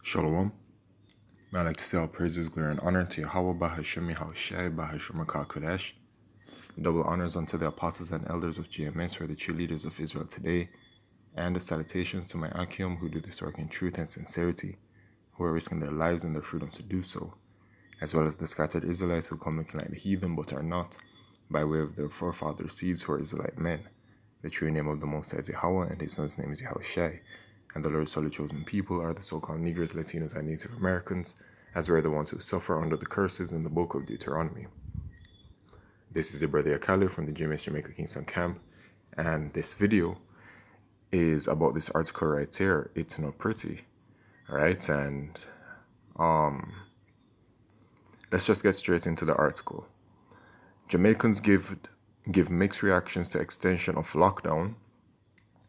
Shalom. I'd like to say all praises, glory, and honor to Yahweh Bahashemi Haushai Bahashema Kodesh. Double honors unto the apostles and elders of GMS, who are the true leaders of Israel today, and the salutations to my Akim, who do this work in truth and sincerity, who are risking their lives and their freedom to do so, as well as the scattered Israelites who come looking like the heathen but are not, by way of their forefathers' seeds who are Israelite men. The true name of the Most High is Yahweh, and his son's name is Yahushai. And the Lord's solely chosen people are the so-called Negroes, Latinos, and Native Americans, as we are the ones who suffer under the curses in the book of Deuteronomy. This is your brother Akali from the GMS Jamaica Kingston camp, and this video is about this article right here. It's not pretty, right? And let's just get straight into the article. Jamaicans give mixed reactions to extension of lockdown.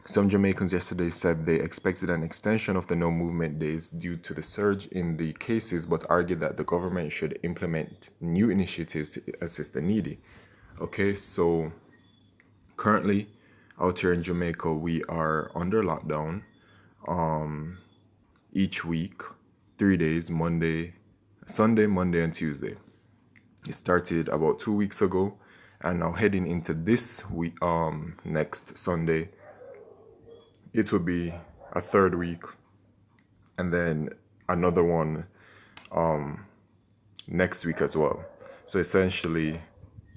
Some Jamaicans yesterday said they expected an extension of the no movement days due to the surge in the cases, but argued that the government should implement new initiatives to assist the needy. Okay, so currently out here in Jamaica, we are under lockdown each week, 3 days, Sunday, Monday, and Tuesday. It started about 2 weeks ago, and now heading into this week, next Sunday, it will be a third week, and then another one next week as well. So essentially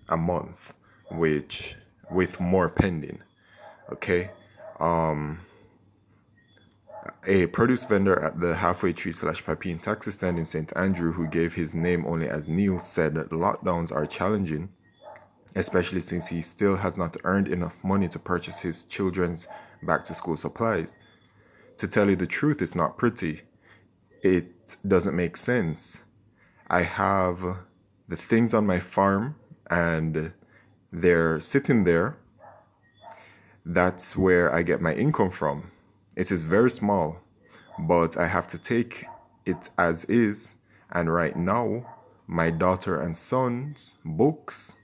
a month, which with more pending. Okay. A produce vendor at the Halfway Tree / Papine taxi stand in St. Andrew, who gave his name only as Neil, said that lockdowns are challenging, especially since he still has not earned enough money to purchase his children's back-to-school supplies. To tell you the truth, it's not pretty. It doesn't make sense. I have the things on my farm, and they're sitting there. That's where I get my income from. It is very small, but I have to take it as is. And right now, my daughter and son's books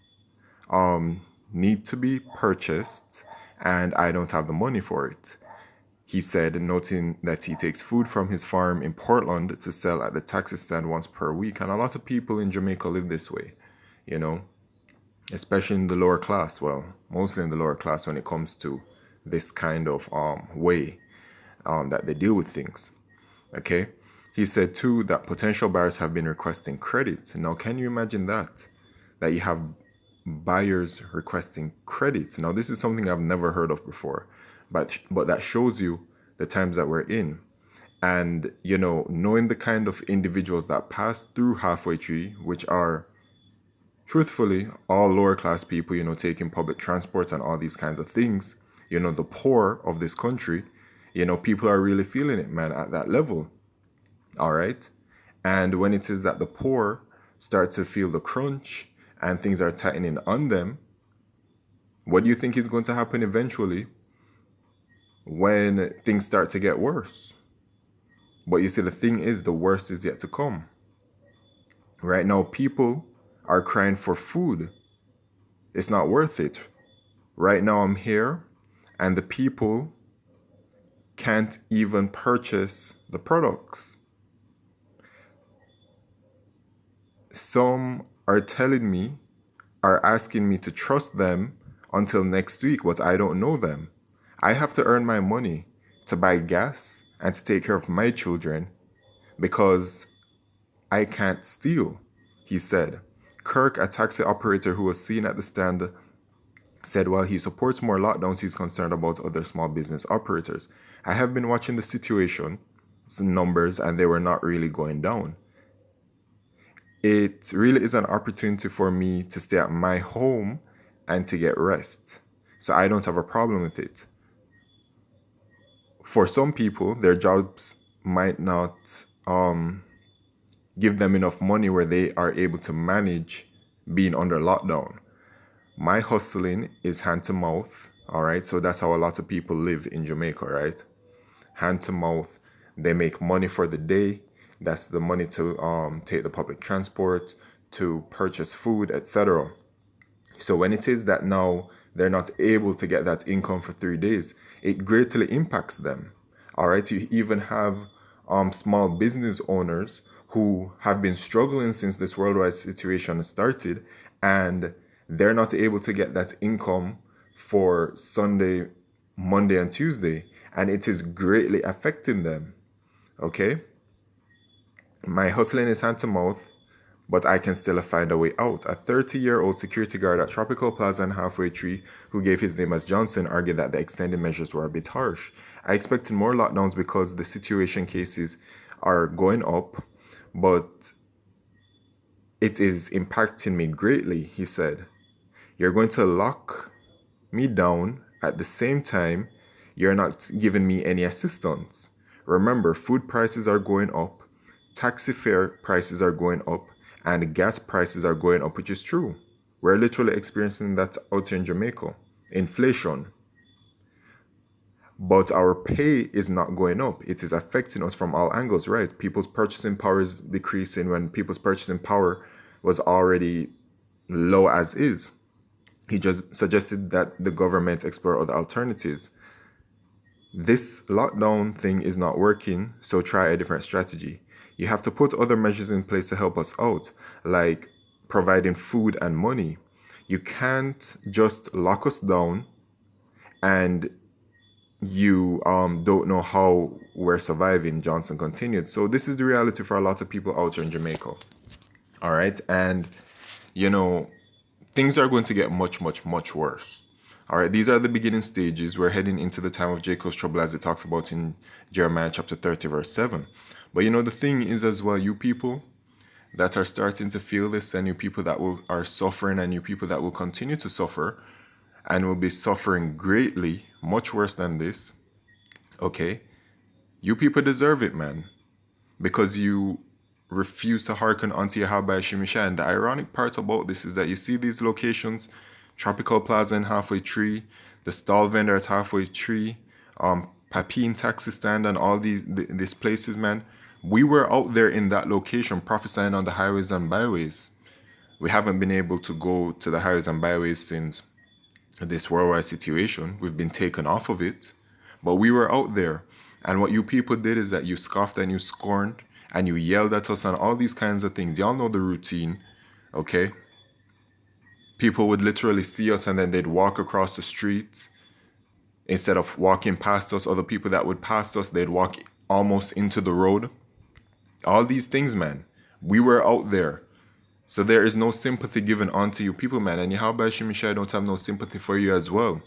need to be purchased, and I don't have the money for it. He said, noting that he takes food from his farm in Portland to sell at the taxi stand once per week. And a lot of people in Jamaica live this way, you know, especially in the lower class. Well, mostly in the lower class when it comes to this kind of way that they deal with things. Okay. He said too that potential buyers have been requesting credit. Now, can you imagine that you have buyers requesting credit? Now, this is something I've never heard of before, but that shows you the times that we're in. And, you know, knowing the kind of individuals that pass through Halfway Tree, which are truthfully all lower class people, you know, taking public transport and all these kinds of things, you know, the poor of this country, you know, people are really feeling it, man, at that level. All right. And when it is that the poor start to feel the crunch and things are tightening on them, what do you think is going to happen eventually when things start to get worse? But you see, the thing is, the worst is yet to come. Right now, people are crying for food. It's not worth it. Right now, I'm here, and the people can't even purchase the products. Some are asking me to trust them until next week, but I don't know them. I have to earn my money to buy gas and to take care of my children because I can't steal, he said. Kirk, a taxi operator who was seen at the stand, said while he supports more lockdowns, he's concerned about other small business operators. I have been watching the situation, some numbers, and they were not really going down. It really is an opportunity for me to stay at my home and to get rest. So I don't have a problem with it. For some people, their jobs might not give them enough money where they are able to manage being under lockdown. My hustling is hand to mouth, all right? So that's how a lot of people live in Jamaica, right? Hand to mouth. They make money for the day. That's the money to take the public transport, to purchase food, etc. So when it is that now they're not able to get that income for 3 days, it greatly impacts them. All right, you even have small business owners who have been struggling since this worldwide situation started, and they're not able to get that income for Sunday, Monday, and Tuesday, and it is greatly affecting them. Okay? My hustling is hand to mouth, but I can still find a way out. A 30-year-old security guard at Tropical Plaza and Halfway Tree, who gave his name as Johnson, argued that the extended measures were a bit harsh. I expected more lockdowns because the situation cases are going up, but it is impacting me greatly, he said. You're going to lock me down at the same time you're not giving me any assistance. Remember, food prices are going up, taxi fare prices are going up, and gas prices are going up, which is true. We're literally experiencing that out here in Jamaica. Inflation. But our pay is not going up. It is affecting us from all angles, right? People's purchasing power is decreasing when people's purchasing power was already low as is. He just suggested that the government explore other alternatives. This lockdown thing is not working, so try a different strategy. You have to put other measures in place to help us out, like providing food and money. You can't just lock us down and you don't know how we're surviving, Johnson continued. So this is the reality for a lot of people out here in Jamaica. All right. And, you know, things are going to get much, much, much worse. All right. These are the beginning stages. We're heading into the time of Jacob's trouble, as it talks about in Jeremiah chapter 30, verse 7. But, you know, the thing is as well, you people that are starting to feel this, and you people that are suffering, and you people that will continue to suffer and will be suffering greatly, much worse than this, okay? You people deserve it, man, because you refuse to hearken unto Yahweh Shemishah. And the ironic part about this is that you see these locations, Tropical Plaza and Halfway Tree, the stall vendor at Halfway Tree, Papine Taxi Stand, and all these places, man. We were out there in that location prophesying on the highways and byways. We haven't been able to go to the highways and byways since this worldwide situation. We've been taken off of it, but we were out there. And what you people did is that you scoffed and you scorned and you yelled at us and all these kinds of things. Y'all know the routine, okay? People would literally see us and then they'd walk across the street. Instead of walking past us, other people that would pass us, they'd walk almost into the road. All these things, man. We were out there. So there is no sympathy given unto you people, man. And Yahweh Shemishai don't have no sympathy for you as well.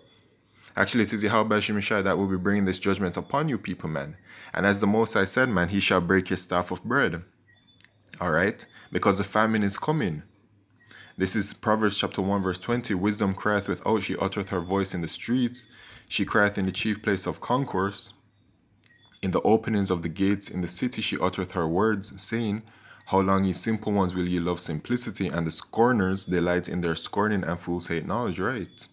Actually, it is Yahweh Shemishai that will be bringing this judgment upon you people, man. And as the Most High said, man, he shall break your staff of bread. All right? Because the famine is coming. This is Proverbs chapter 1, verse 20. Wisdom crieth without, she uttereth her voice in the streets. She crieth in the chief place of concourse. In the openings of the gates in the city she uttereth her words, saying, how long, ye simple ones, will ye love simplicity? And the scorners delight in their scorning, and fools hate knowledge, right?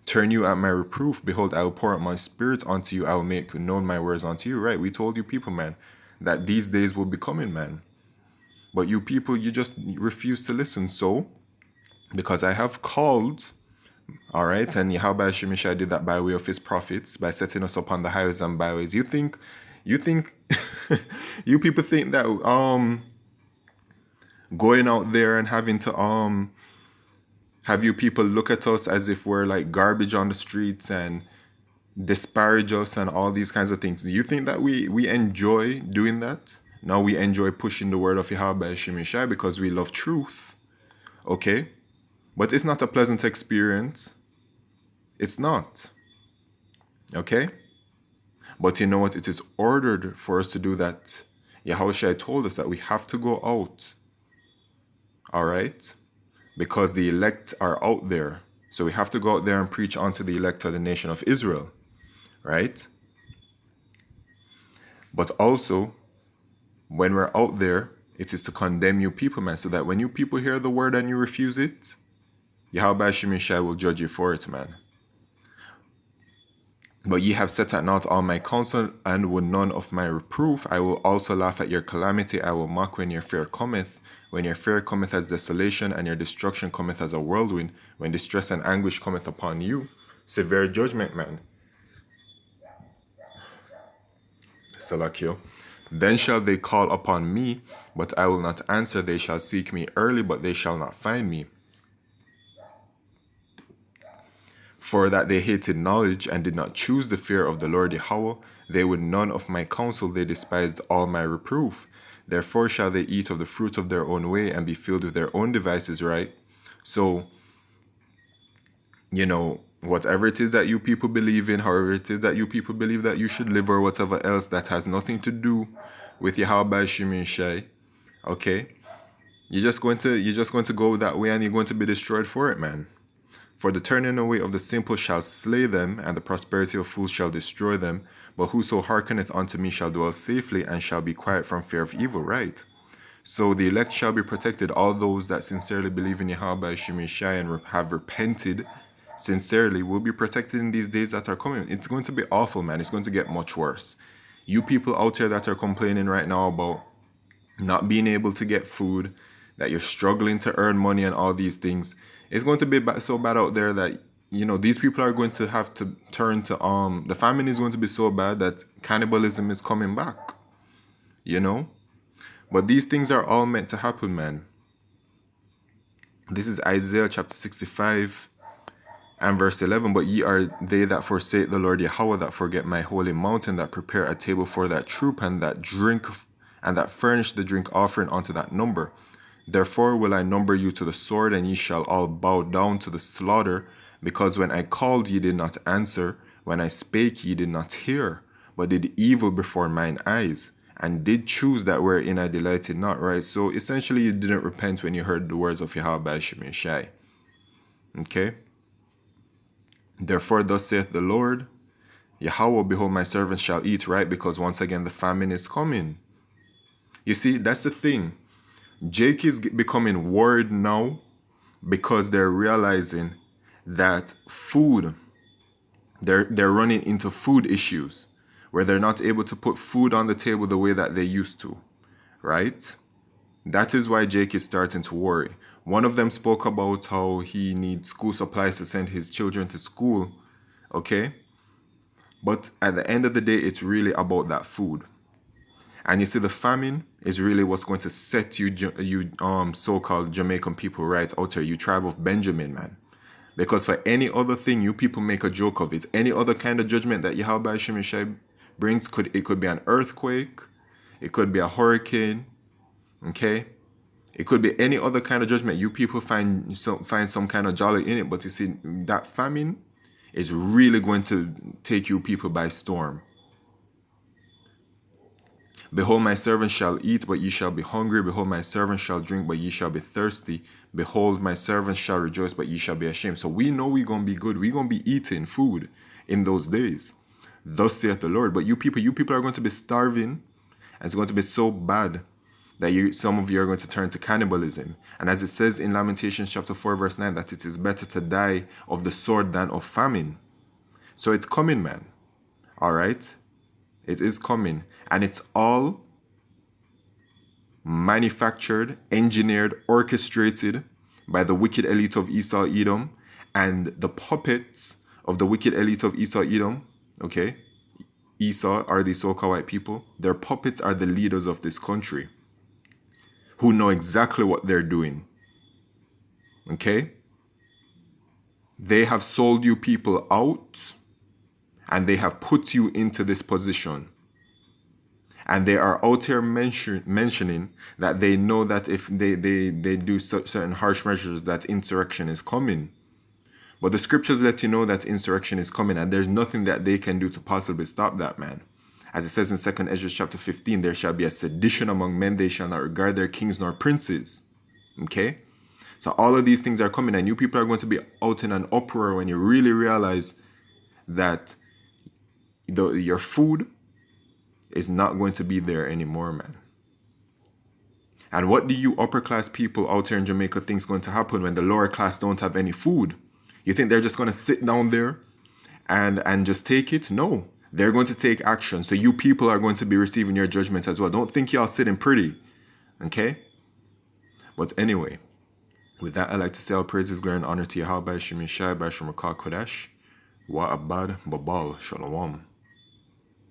Turn you at my reproof. Behold, I will pour out my spirit unto you. I will make known my words unto you, right? We told you people, man, that these days will be coming, man. But you people, you just refuse to listen. So, because I have called, all right, and Yahweh Shemishai did that by way of his prophets, by setting us upon the highways and byways. You think, you people think that, going out there and having to have you people look at us as if we're like garbage on the streets and disparage us and all these kinds of things. Do you think that we enjoy doing that? No, we enjoy pushing the word of Yahweh Shemishai because we love truth. Okay? But it's not a pleasant experience. It's not. Okay? But you know what? It is ordered for us to do that. Yahushua told us that we have to go out. All right? Because the elect are out there. So we have to go out there and preach unto the elect of the nation of Israel. Right? But also, when we're out there, it is to condemn you people, man. So that when you people hear the word and you refuse it, Yahweh Shemishai will judge you for it, man. But ye have set at naught all my counsel, and would none of my reproof. I will also laugh at your calamity. I will mock when your fear cometh. When your fear cometh as desolation, and your destruction cometh as a whirlwind. When distress and anguish cometh upon you. Severe judgment, man. Salakio. Then shall they call upon me, but I will not answer. They shall seek me early, but they shall not find me. For that they hated knowledge and did not choose the fear of the Lord Yahweh, they would none of my counsel, they despised all my reproof. Therefore shall they eat of the fruit of their own way and be filled with their own devices, right? So, whatever it is that you people believe in, however it is that you people believe that you should live or whatever else, that has nothing to do with Yahweh Shimi Shai, okay? You're just going to go that way and you're going to be destroyed for it, man. For the turning away of the simple shall slay them, and the prosperity of fools shall destroy them. But whoso hearkeneth unto me shall dwell safely, and shall be quiet from fear of evil, right? So the elect shall be protected, all those that sincerely believe in Yahweh Shemeshai and have repented sincerely will be protected in these days that are coming. It's going to be awful, man. It's going to get much worse. You people out there that are complaining right now about not being able to get food, that you're struggling to earn money and all these things, it's going to be so bad out there that, these people are going to have to turn to, the famine is going to be so bad that cannibalism is coming back, But these things are all meant to happen, man. This is Isaiah chapter 65 and verse 11. But ye are they that forsake the Lord Yahweh, that forget my holy mountain, that prepare a table for that troop, and that furnish the drink offering unto that number. Therefore will I number you to the sword, and ye shall all bow down to the slaughter, because when I called ye did not answer, when I spake ye did not hear, but did evil before mine eyes, and did choose that wherein I delighted not, right? So essentially you didn't repent when you heard the words of Yahweh Shemeshai. Okay? Therefore thus saith the Lord, Yahweh, behold my servants shall eat, right? Because once again the famine is coming. You see, that's the thing. Jake is becoming worried now because they're realizing that they're running into food issues where they're not able to put food on the table the way that they used to, right? That is why Jake is starting to worry. One of them spoke about how he needs school supplies to send his children to school, okay? But at the end of the day, it's really about that food. And you see, the famine is really what's going to set you so-called Jamaican people right out there, you tribe of Benjamin, man. Because for any other thing, you people make a joke of it. Any other kind of judgment that Yahweh Shemeshai brings, it could be an earthquake, it could be a hurricane, okay? It could be any other kind of judgment. You people find some kind of jolly in it, but you see, that famine is really going to take you people by storm. Behold, my servant shall eat, but ye shall be hungry. Behold, my servant shall drink, but ye shall be thirsty. Behold, my servant shall rejoice, but ye shall be ashamed. So we know we're going to be good. We're going to be eating food in those days. Thus saith the Lord. But you people are going to be starving. And it's going to be so bad that some of you are going to turn to cannibalism. And as it says in Lamentations chapter 4, verse 9, that it is better to die of the sword than of famine. So it's coming, man. All right? It is coming. And it's all manufactured, engineered, orchestrated by the wicked elite of Esau Edom and the puppets of the wicked elite of Esau Edom. Okay? Esau are the so-called white people. Their puppets are the leaders of this country who know exactly what they're doing. Okay? They have sold you people out and they have put you into this position. And they are out here mentioning that they know that if they do certain harsh measures, that insurrection is coming. But the scriptures let you know that insurrection is coming, and there's nothing that they can do to possibly stop that, man. As it says in 2 Ezra chapter 15, there shall be a sedition among men, they shall not regard their kings nor princes. Okay? So all of these things are coming, and you people are going to be out in an uproar when you really realize that your food is not going to be there anymore, man. And what do you upper class people out here in Jamaica think is going to happen when the lower class don't have any food? You think they're just going to sit down there and just take it? No, they're going to take action. So you people are going to be receiving your judgment as well. Don't think y'all sitting pretty, okay? But anyway, with that, I'd like to say all praises, glory, and honor to Yahweh Shemeshai, Bashar Makal Kodesh, Wa Abad Babal Shalom.